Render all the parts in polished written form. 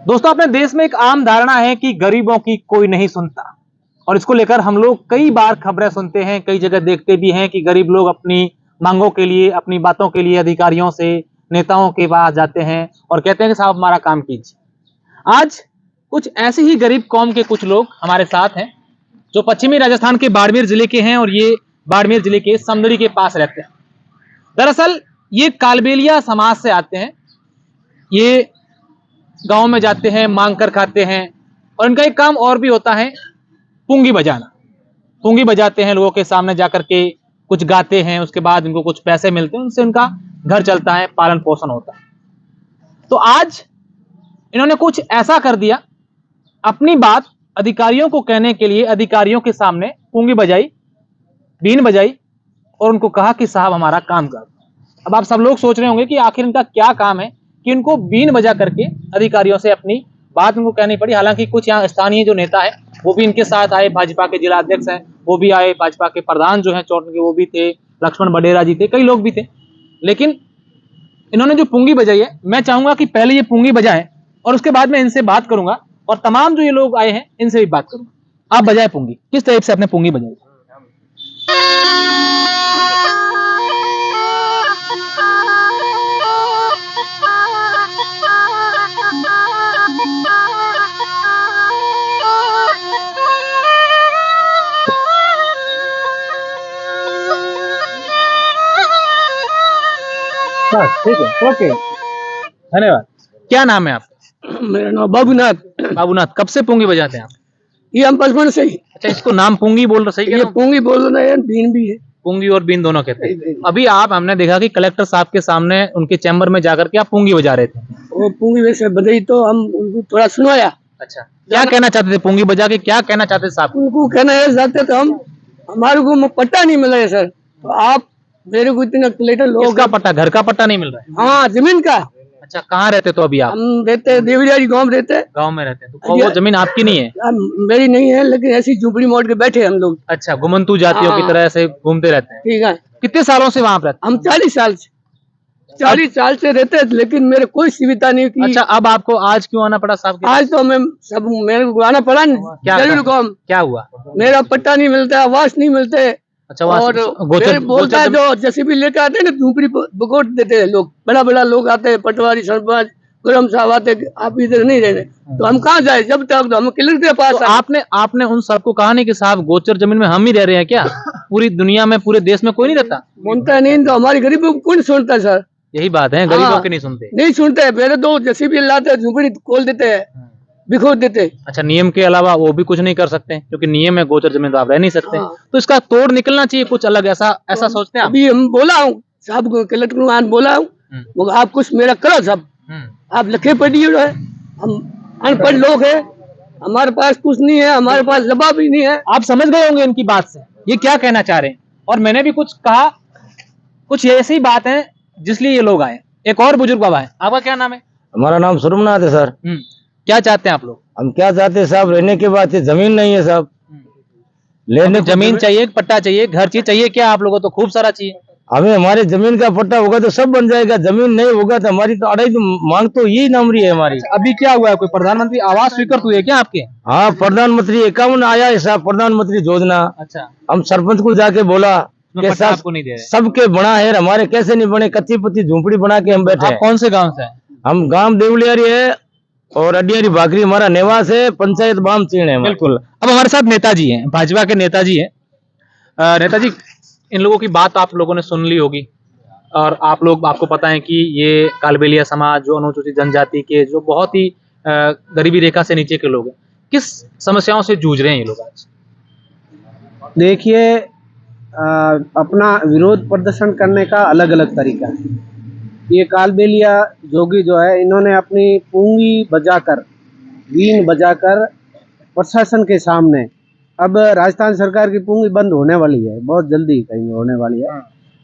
दोस्तों, अपने देश में एक आम धारणा है कि गरीबों की कोई नहीं सुनता और इसको लेकर हम लोग कई बार खबरें सुनते हैं, कई जगह देखते भी हैं कि गरीब लोग अपनी मांगों के लिए, अपनी बातों के लिए अधिकारियों से, नेताओं के पास जाते हैं और कहते हैं कि साहब हमारा काम कीजिए। आज कुछ ऐसे ही गरीब कौम के कुछ लोग हमारे साथ हैं जो पश्चिमी राजस्थान के बाड़मेर जिले के हैं और ये बाड़मेर जिले के समदड़ी के पास रहते हैं। दरअसल ये कालबेलिया समाज से आते हैं। ये गांव में जाते हैं, मांग कर खाते हैं और इनका एक काम और भी होता है, पुंगी बजाना। पुंगी बजाते हैं, लोगों के सामने जाकर के कुछ गाते हैं, उसके बाद इनको कुछ पैसे मिलते हैं, उनसे उनका घर चलता है, पालन पोषण होता है। तो आज इन्होंने कुछ ऐसा कर दिया, अपनी बात अधिकारियों को कहने के लिए अधिकारियों के सामने पुंगी बजाई, बीन बजाई और उनको कहा कि साहब हमारा काम कर। अब आप सब लोग सोच रहे होंगे कि आखिर इनका क्या काम है कि इनको बीन बजा करके अधिकारियों से अपनी बात उनको कहनी पड़ी। हालांकि कुछ यहाँ स्थानीय जो नेता है वो भी इनके साथ आए, भाजपा के जिला अध्यक्ष हैं वो भी आए, भाजपा के प्रधान जो है चौटन के वो भी थे, लक्ष्मण बडेरा जी थे, कई लोग भी थे। लेकिन इन्होंने जो पुंगी बजाई है, मैं चाहूंगा कि पहले ये पुंगी बजाएं और उसके बाद मैं इनसे बात करूंगा और तमाम जो ये लोग आए हैं इनसे भी बात करूंगा। आप बजाए पुंगी, किस टाइप से आपने पुंगी बजाई? ठीक है, ओके, धन्यवाद। क्या नाम है आपका? मेरा नाम बाबूनाथ। बाबूनाथ, कब से पुंगी बजाते हैं आप? ये हम बचपन से ही। अच्छा, इसको नाम पुंगी बोल रहे, सही ये पुंगी बोल रहे हैं, बीन भी है। पुंगी और बीन दोनों कहते हैं। अभी हमने देखा कि कलेक्टर साहब के सामने उनके चैम्बर में जाकर के आप पुंगी बजा रहे थे। वो पुंगी वैसे बजाई तो हम उनको थोड़ा सुनाया। अच्छा, क्या कहना चाहते थे पुंगी बजा के, क्या कहना चाहते थे साहब? उनको कहना है जाते तो हम हमारे को पट्टा नहीं मिला है सर, तो आप मेरे को इतना कलेक्टर लोग। किसका पट्टा? घर का पट्टा नहीं मिल रहा है? हाँ, जमीन का। अच्छा, कहाँ रहते तो अभी आप? हम रहते देवरिया गाँव में रहते। गाँव में रहते हैं, तो वो जमीन आपकी नहीं है? मेरी नहीं है, लेकिन ऐसी झुपड़ी मोड़ के बैठे हम लोग। अच्छा, घुमंतू जातियों की तरह से घूमते रहते हैं। ठीक है। कितने सालों से वहाँ रहते? हम 40 साल से 40 साल से रहते हैं, लेकिन मेरे कोई सुविधा नहीं की। अच्छा, अब आपको आज क्यों आना पड़ा साहब? आज तो मैं सब मेरे को आना पड़ा जरूर। क्या हुआ? मेरा पट्टा नहीं मिलता, आवास नहीं मिलते। अच्छा, और गोचर बोलता है जो जैसे भी लेके आते हैं ना, झूपड़ी बकोट देते हैं लोग, बड़ा बड़ा लोग आते हैं, पटवारी सरपंच गरम साहब आते, आप इधर नहीं रहने, तो हम कहाँ जाए? जब तक तो हम कलेक्टर के पास। तो आपने उन सबको कहा नहीं कि साहब गोचर जमीन में हम ही रह रहे हैं क्या? पूरी दुनिया में, पूरे देश में कोई नहीं रहता? सुनता नहीं, तो हमारी गरीबों को कौन सुनता है सर? यही बात है, गरीबों के नहीं सुनते। नहीं सुनते, मेरे दो जैसे भी लाते हैं झूपड़ी खोल देते हैं, बिखोर देते। अच्छा, नियम के अलावा वो भी कुछ नहीं कर सकते क्योंकि नियम है, गोचर जमीन तो आप रह नहीं सकते। तो इसका तोड़ निकलना चाहिए कुछ अलग, ऐसा सोचते हैं? अभी हम बोला हूँ साहब को, कलेक्टर को आज बोला हूँ, आप कुछ मेरा करो सब। आप लिखे पढ़िए जो है, हम अनपढ़ लोग हैं, हमारे पास कुछ नहीं है, हमारे पास जवाब ही नहीं है। आप समझ गए होंगे इनकी बात से ये क्या कहना चाह रहे हैं, और मैंने भी कुछ कहा, कुछ ऐसी बात है जिसलिए ये लोग आए। एक और बुजुर्ग बाबा है, आपका क्या नाम है? हमारा नाम सुरमनाथ है सर। क्या चाहते हैं आप लोग? हम क्या चाहते हैं साहब, रहने के बाद जमीन नहीं है साहब, लेने जमीन चाहिए, पट्टा चाहिए, घर चाहिए, क्या आप लोगों को? तो खूब सारा चाहिए। हमें हमारी जमीन का पट्टा होगा तो सब बन जाएगा, जमीन नहीं होगा तो हमारी तो अड़ाई तो मांग तो यही नंबरी है हमारी। अभी क्या हुआ है, कोई प्रधानमंत्री आवास स्वीकृत हुई है क्या आपके? हाँ, प्रधानमंत्री 51 आया है साहब, प्रधानमंत्री योजना। अच्छा, हम सरपंच को जाके बोला कि साहब आपको नहीं दे रहे? सबके बना है, हमारे कैसे नहीं बने? कच्ची पत्ती झूपड़ी बना के हम बैठे। आप कौन से गाँव से हैं? हम गाँव देवलियारी है और अडियारी भाकरी हमारा निवास है, पंचायत बाम चीण है। बिल्कुल। अब हमारे साथ नेताजी हैं, भाजपा के नेताजी हैं। नेताजी, इन लोगों की बात आप लोगों ने सुन ली होगी और आपको पता है कि ये कालबेलिया समाज, जो अनुसूचित जनजाति के, जो बहुत ही गरीबी रेखा से नीचे के लोग हैं, किस समस्याओं से जूझ रहे हैं ये लोग आज? देखिए, अपना विरोध प्रदर्शन करने का अलग अलग तरीका है। ये कालबेलिया जोगी जो है, इन्होंने अपनी पुंगी बजाकर, बीन बजाकर प्रशासन के सामने, अब राजस्थान सरकार की पुंगी बंद होने वाली है, बहुत जल्दी कहीं होने वाली है।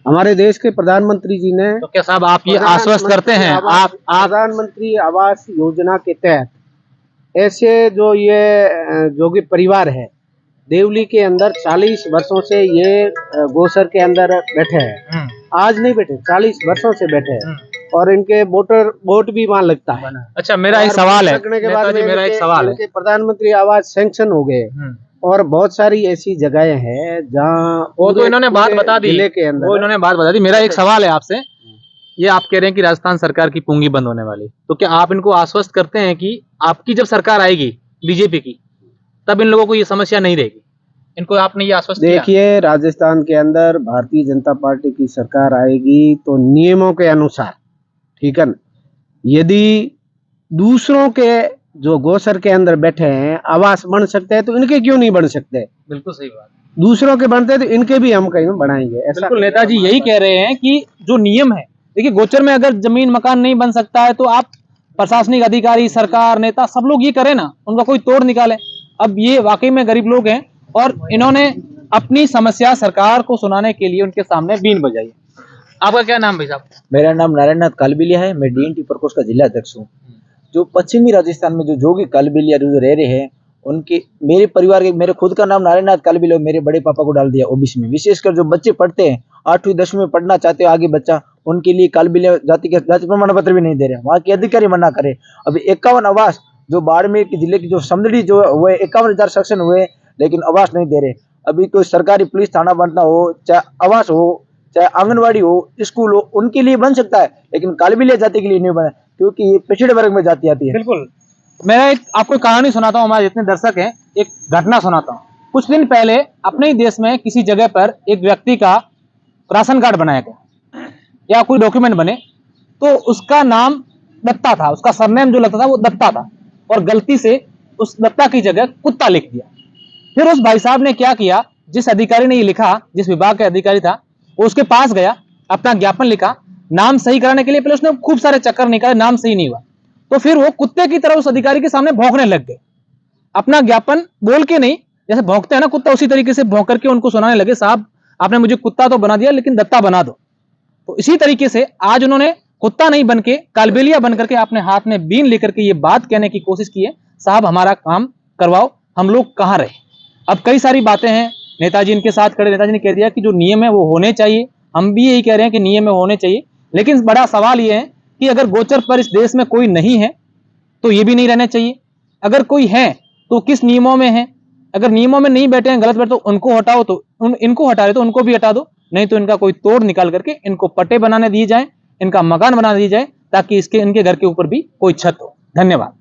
हमारे देश के प्रधानमंत्री जी ने, तो क्या साहब आप ये आश्वस्त करते हैं, आप प्रधानमंत्री आवास योजना के तहत ऐसे जो ये जोगी परिवार है, देवली के अंदर 40 वर्षों से ये गोसर के अंदर बैठे हैं। आज नहीं बैठे, 40 वर्षों से बैठे हैं। और इनके वोट भी वहाँ लगता है। अच्छा, मेरा एक और सवाल है लगने के बाद नेताजी, में मेरा एक इनके- सवाल है। इनके प्रधानमंत्री आवास सैंक्शन हो गए और बहुत सारी ऐसी जगहें हैं जहाँ वो तो पूरे- इन्होंने बात पूरे बता दी, जिले के अंदर वो इन्होंने बात बता दी। मेरा एक सवाल है आपसे, ये आप कह रहे हैं कि राजस्थान सरकार की पूंगी बंद होने वाली, तो क्या आप इनको आश्वस्त करते हैं कि आपकी जब सरकार आएगी बीजेपी की, तब इन लोगों को ये समस्या नहीं रहेगी? इनको आपने ये आश्वस्त किया? देखिए, राजस्थान के अंदर भारतीय जनता पार्टी की सरकार आएगी तो नियमों के अनुसार, ठीक है ना, यदि दूसरों के जो गोसर के अंदर बैठे हैं आवास बन सकते हैं तो इनके क्यों नहीं बन सकते? बिल्कुल सही बात। दूसरों के बनते हैं तो इनके भी हम कहीं बनाएंगे। ऐसा बिल्कुल नेताजी यही कह रहे हैं कि जो नियम है, देखिए गोचर में अगर जमीन मकान नहीं बन सकता है तो आप प्रशासनिक अधिकारी, सरकार, नेता सब लोग ये करें ना, उनका कोई तोड़ निकाले। अब ये वाकई में गरीब लोग हैं और इन्होंने अपनी समस्या सरकार को सुनाने के लिए उनके सामने बीन बजाई है। आपका क्या नाम भाई साहब? मेरा नाम नारायणनाथ कालबिलिया है, मैं डीएनटी प्रकोष्ठ का जिला अध्यक्ष हूँ। जो पश्चिमी राजस्थान में जो जोगी कालबिलिया जो रह रहे हैं, उनके मेरे परिवार के, मेरे खुद का नाम नारायणनाथ कालबिलिया, मेरे बड़े पापा को डाल दिया ओबीसी में। विशेषकर जो बच्चे पढ़ते हैं 8वीं 10वीं में पढ़ना चाहते हो आगे बच्चा, उनके लिए कालबिलिया जाति के जाति प्रमाण पत्र भी नहीं दे रहे, वहाँ के अधिकारी मना करे। अभी 51 आवास जो बाड़मेर के जिले की जो समदड़ी जो हुए 51,000 सेक्शन हुए, लेकिन आवास नहीं दे रहे। अभी तो सरकारी पुलिस थाना बनना हो, चाहे आवास हो, चाहे आंगनवाड़ी हो, स्कूल हो, उनके लिए बन सकता है, लेकिन कालबिलिया जाति के लिए नहीं बना, क्योंकि ये पिछड़े वर्ग में जाति आती है। बिल्कुल, मैं एक आपको कहानी सुनाता हूँ, हमारे जितने दर्शक हैं, एक घटना सुनाता हूँ। कुछ दिन पहले अपने ही देश में किसी जगह पर एक व्यक्ति का राशन कार्ड बनाया गया या कोई डॉक्यूमेंट बने, तो उसका नाम दत्ता था, उसका सरनेम जो लगता था वो दत्ता था, और गलती से उस दत्ता की जगह कुत्ता लिख दिया। फिर उस भाई साहब ने क्या किया, जिस अधिकारी ने ये लिखा, जिस विभाग का अधिकारी था, वो उसके पास गया, अपना ज्ञापन लिखा, नाम सही कराने के लिए पहले उसने खूब सारे चक्कर निकाले, नाम सही नहीं हुआ, तो फिर वो कुत्ते की तरह उस अधिकारी के सामने भौंकने लग गए। अपना ज्ञापन बोल के नहीं, जैसे भौंकते हैं ना कुत्ता, उसी तरीके से भौंक करके उनको सुनाने लगे, साहब आपने मुझे कुत्ता तो बना दिया लेकिन दत्ता बना दो। तो इसी तरीके से आज उन्होंने कुत्ता नहीं बन के कालबेलिया बन करके अपने हाथ में बीन लेकर के ये बात कहने की कोशिश की है, साहब हमारा काम करवाओ, हम लोग कहाँ रहे। अब कई सारी बातें हैं, नेताजी इनके साथ खड़े, नेताजी ने कह दिया कि जो नियम है वो होने चाहिए, हम भी यही कह रहे हैं कि नियम में होने चाहिए, लेकिन बड़ा सवाल ये है कि अगर गोचर पर इस देश में कोई नहीं है तो ये भी नहीं रहना चाहिए, अगर कोई है तो किस नियमों में है, अगर नियमों में नहीं बैठे हैं, गलत बैठे, तो उनको हटाओ, तो इनको हटा रहे तो उनको भी हटा दो, नहीं तो इनका कोई तोड़ निकाल करके इनको पट्टे बनाने दिए जाए, इनका मकान बना दिया जाए, ताकि इनके घर के ऊपर भी कोई छत हो। धन्यवाद।